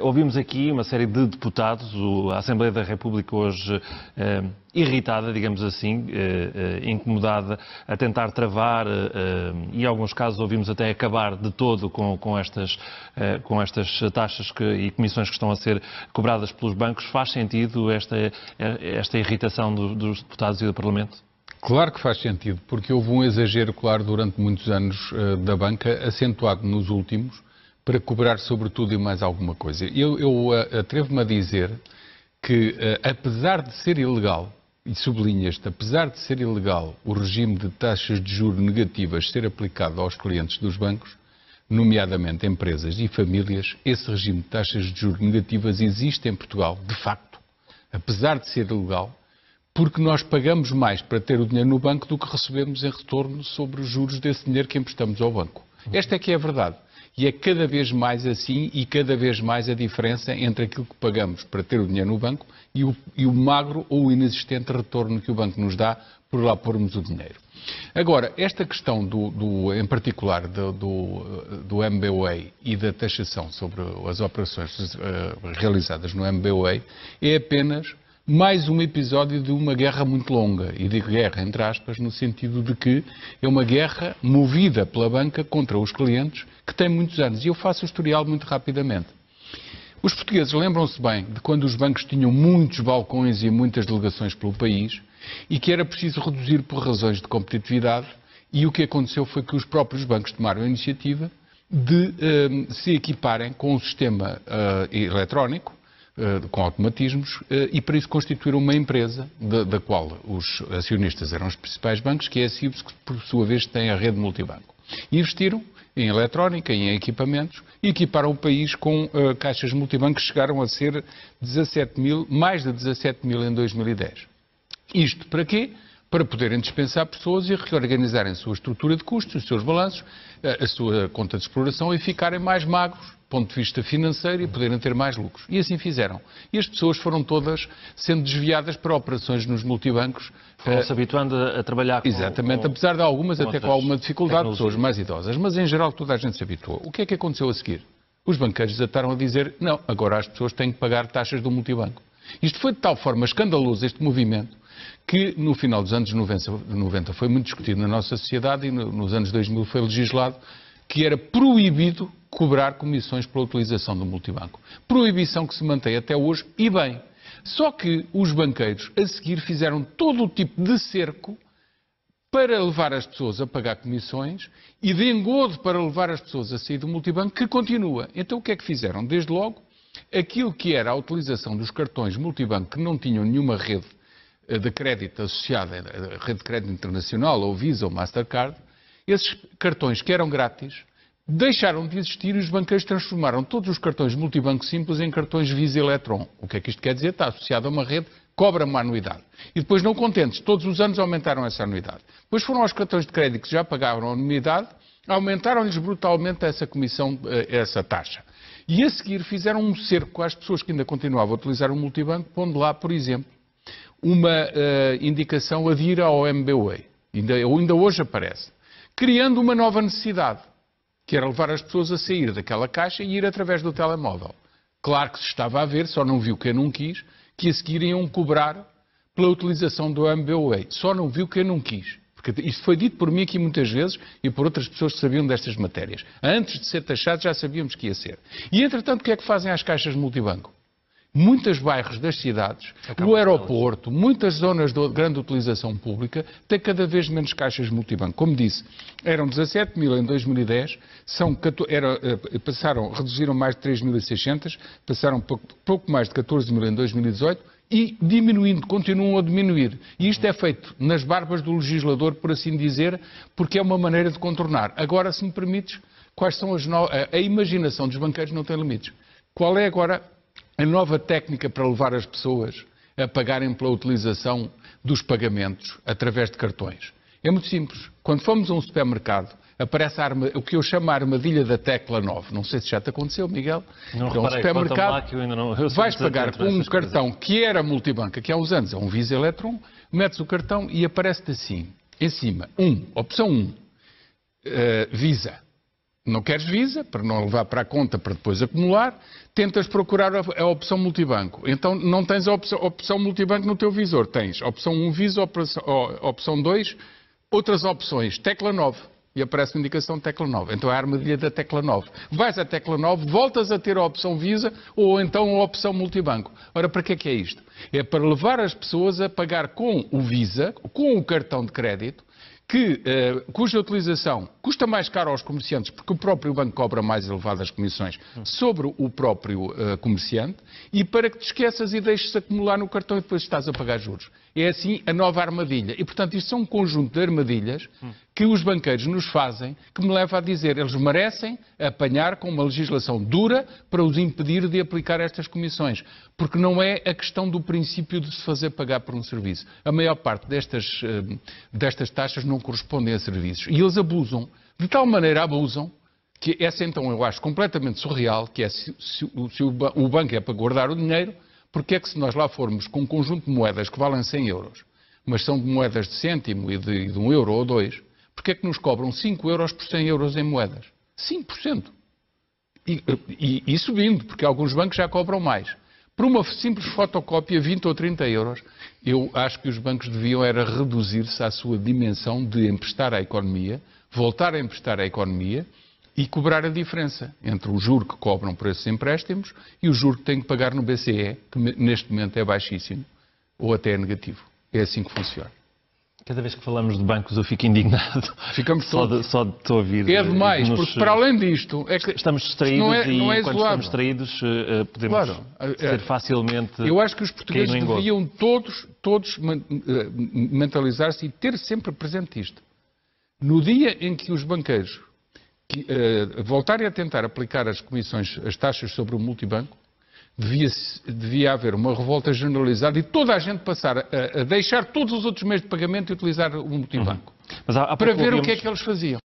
Ouvimos aqui uma série de deputados, a Assembleia da República hoje irritada, digamos assim, incomodada, a tentar travar e em alguns casos ouvimos até acabar de todo com estas taxas e comissões que estão a ser cobradas pelos bancos. Faz sentido esta irritação dos deputados e do Parlamento? Claro que faz sentido, porque houve um exagero, claro, durante muitos anos da banca, acentuado nos últimos, para cobrar sobre tudo e mais alguma coisa. Eu atrevo-me a dizer que, apesar de ser ilegal, e sublinho este, apesar de ser ilegal o regime de taxas de juros negativas ser aplicado aos clientes dos bancos, nomeadamente empresas e famílias, esse regime de taxas de juros negativas existe em Portugal, de facto, apesar de ser ilegal, porque nós pagamos mais para ter o dinheiro no banco do que recebemos em retorno sobre os juros desse dinheiro que emprestamos ao banco. Esta é que é a verdade. E é cada vez mais assim e cada vez mais a diferença entre aquilo que pagamos para ter o dinheiro no banco e o magro ou inexistente retorno que o banco nos dá por lá pormos o dinheiro. Agora, esta questão, em particular, do MBWay e da taxação sobre as operações realizadas no MBWay é apenas mais um episódio de uma guerra muito longa, e digo guerra entre aspas, no sentido de que é uma guerra movida pela banca contra os clientes, que tem muitos anos. E eu faço o historial muito rapidamente. Os portugueses lembram-se bem de quando os bancos tinham muitos balcões e muitas delegações pelo país, e que era preciso reduzir por razões de competitividade, e o que aconteceu foi que os próprios bancos tomaram a iniciativa de se equiparem com um sistema eletrónico, com automatismos, e para isso constituíram uma empresa, da qual os acionistas eram os principais bancos, que é a CIBS, que por sua vez tem a rede multibanco. E investiram em eletrónica, em equipamentos, e equiparam o país com caixas multibanco que chegaram a ser mais de 17 mil em 2010. Isto para quê? Para poderem dispensar pessoas e reorganizarem a sua estrutura de custos, os seus balanços, a sua conta de exploração e ficarem mais magros, do ponto de vista financeiro, e poderem ter mais lucros. E assim fizeram. E as pessoas foram todas sendo desviadas para operações nos multibancos. Foram-se habituando a trabalhar com... Exatamente, apesar de algumas até com alguma dificuldade, pessoas mais idosas. Mas em geral toda a gente se habituou. O que é que aconteceu a seguir? Os banqueiros desataram a dizer, não, agora as pessoas têm que pagar taxas do multibanco. Isto foi de tal forma escandaloso, este movimento, que no final dos anos 90 foi muito discutido na nossa sociedade e nos anos 2000 foi legislado que era proibido cobrar comissões pela utilização do multibanco. Proibição que se mantém até hoje e bem. Só que os banqueiros a seguir fizeram todo o tipo de cerco para levar as pessoas a pagar comissões e de engodo para levar as pessoas a sair do multibanco, que continua. Então o que é que fizeram? Desde logo, aquilo que era a utilização dos cartões multibanco que não tinham nenhuma rede de crédito associada, a rede de crédito internacional, ou Visa ou Mastercard, esses cartões que eram grátis deixaram de existir e os banqueiros transformaram todos os cartões multibanco simples em cartões Visa Electron. O que é que isto quer dizer? Está associado a uma rede, cobra uma anuidade. E depois, não contentes, todos os anos aumentaram essa anuidade. Depois foram aos cartões de crédito que já pagavam a anuidade, aumentaram-lhes brutalmente essa comissão, essa taxa. E a seguir fizeram um cerco às pessoas que ainda continuavam a utilizar o multibanco, pondo lá, por exemplo, uma indicação a de ir ao MBWay. Ainda hoje aparece. Criando uma nova necessidade, que era levar as pessoas a sair daquela caixa e ir através do telemóvel. Claro que se estava a ver, só não viu quem não quis, que a seguir iam cobrar pela utilização do MBWay. Só não viu quem não quis. Porque isto foi dito por mim aqui muitas vezes e por outras pessoas que sabiam destas matérias. Antes de ser taxado já sabíamos que ia ser. E entretanto o que é que fazem as caixas multibanco? Muitos bairros das cidades, o aeroporto, muitas zonas de grande utilização pública têm cada vez menos caixas multibanco. Como disse, eram 17 mil em 2010, reduziram mais de 3.600, passaram pouco mais de 14 mil em 2018 e diminuindo, continuam a diminuir. E isto é feito nas barbas do legislador, por assim dizer, porque é uma maneira de contornar. Agora, se me permites, quais são a imaginação dos banqueiros não tem limites. Qual é agora a nova técnica para levar as pessoas a pagarem pela utilização dos pagamentos através de cartões? É muito simples. Quando fomos a um supermercado, aparece o que eu chamo a armadilha da tecla 9. Não sei se já te aconteceu, Miguel. Não então, reparei, supermercado, lá que eu ainda não... vais pagar com um cartão que era multibanco, que há uns anos é um Visa Electron, metes o cartão e aparece-te assim, em cima, opção 1, Visa. Não queres Visa, para não levar para a conta para depois acumular, tentas procurar a opção multibanco. Então não tens a opção multibanco no teu visor. Tens opção 1 Visa, opção 2, outras opções, tecla 9. E aparece uma indicação de tecla 9. Então é a armadilha da tecla 9. Vais à tecla 9, voltas a ter a opção Visa ou então a opção multibanco. Ora, para que é isto? É para levar as pessoas a pagar com o Visa, com o cartão de crédito, cuja utilização custa mais caro aos comerciantes, porque o próprio banco cobra mais elevadas comissões sobre o próprio comerciante, e para que te esqueças e deixes acumular no cartão e depois estás a pagar juros. É assim a nova armadilha. E, portanto, isto são um conjunto de armadilhas que os banqueiros nos fazem, que me leva a dizer, eles merecem apanhar com uma legislação dura para os impedir de aplicar estas comissões. Porque não é a questão do princípio de se fazer pagar por um serviço. A maior parte destas taxas não correspondem a serviços. E eles abusam. De tal maneira abusam, que essa então eu acho completamente surreal, que é se o banco é para guardar o dinheiro, porque é que se nós lá formos com um conjunto de moedas que valem 100 euros, mas são de moedas de cêntimo e de 1 euro ou 2, porque é que nos cobram 5 euros por 100 euros em moedas? 5%. E subindo, porque alguns bancos já cobram mais. Por uma simples fotocópia, 20 ou 30 euros, eu acho que os bancos deviam era reduzir-se à sua dimensão de emprestar à economia, voltar a emprestar à economia e cobrar a diferença entre o juro que cobram por esses empréstimos e o juro que têm que pagar no BCE, que neste momento é baixíssimo, ou até é negativo. É assim que funciona. Cada vez que falamos de bancos eu fico indignado. Ficamos só de te ouvir. É demais, porque para além disto... É que estamos distraídos não é e quando estamos distraídos podemos ser facilmente... Eu acho que os portugueses deviam todos mentalizar-se e ter sempre presente isto. No dia em que os banqueiros voltarem a tentar aplicar as taxas sobre o multibanco, devia haver uma revolta generalizada e toda a gente passar a deixar todos os outros meios de pagamento e utilizar o multibanco. Para ver o que é que eles faziam.